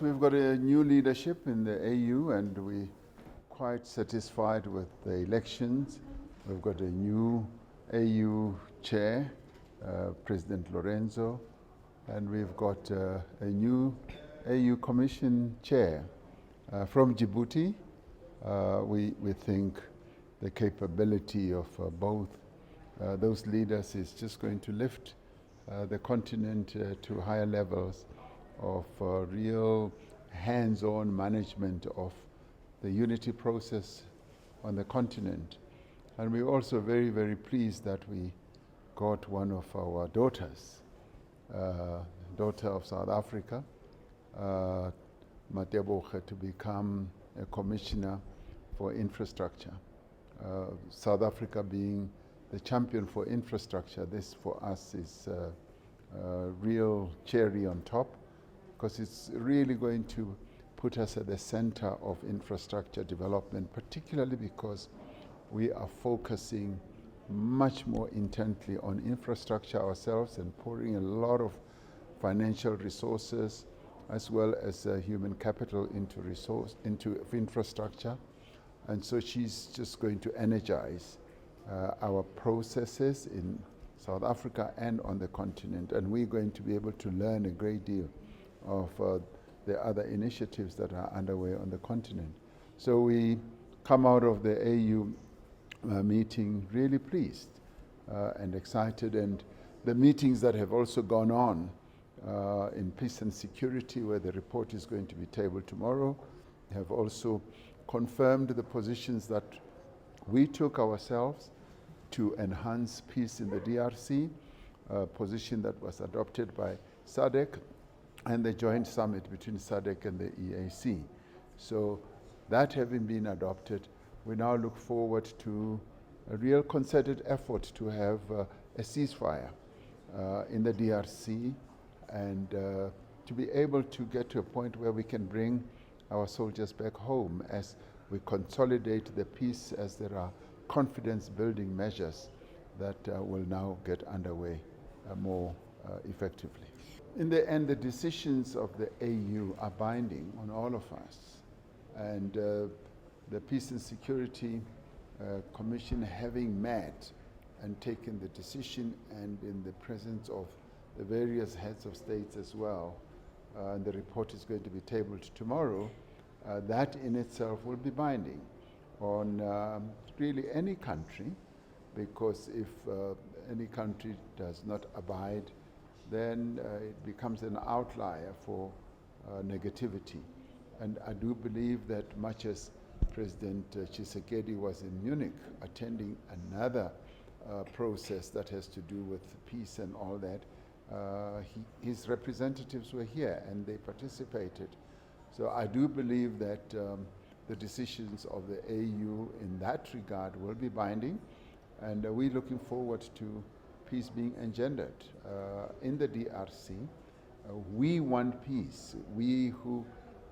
We've got a new leadership in the AU and we're quite satisfied with the elections. We've got a new AU chair, President Lorenzo, and we've got a new AU Commission chair. From Djibouti, we think the capability of both those leaders is just going to lift the continent to higher levels of real hands-on management of the unity process on the continent. And we're also very, very pleased that we got one of our daughters, daughter of South Africa, Mateboge, to become a commissioner for infrastructure. South Africa being the champion for infrastructure, this for us is a real cherry on top, because it's really going to put us at the center of infrastructure development, particularly because we are focusing much more intently on infrastructure ourselves and pouring a lot of financial resources as well as human capital into infrastructure. And so she's just going to energize our processes in South Africa and on the continent, and we're going to be able to learn a great deal of the other initiatives that are underway on the continent. So we come out of the AU meeting really pleased and excited, and the meetings that have also gone on in peace and security, where the report is going to be tabled tomorrow, have also confirmed the positions that we took ourselves to enhance peace in the DRC, a position that was adopted by SADC and the joint summit between SADC and the EAC. So that having been adopted, we now look forward to a real concerted effort to have a ceasefire in the DRC and to be able to get to a point where we can bring our soldiers back home as we consolidate the peace, as there are confidence-building measures that will now get underway more effectively. In the end, the decisions of the AU are binding on all of us. And the Peace and Security Commission, having met and taken the decision, and in the presence of the various heads of states as well, and the report is going to be tabled tomorrow, that in itself will be binding on really any country, because if any country does not abide, then it becomes an outlier for negativity. And I do believe that much as President Tshisekedi was in Munich attending another process that has to do with peace and all that, his representatives were here and they participated. So I do believe that the decisions of the AU in that regard will be binding, and we're looking forward to peace being engendered in the DRC. We want peace. We who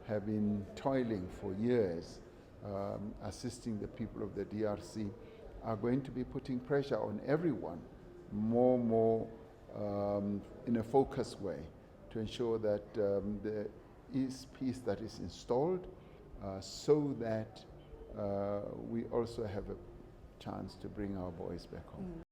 have been toiling for years, assisting the people of the DRC, are going to be putting pressure on everyone more in a focused way to ensure that there is peace that is installed, so that we also have a chance to bring our boys back home.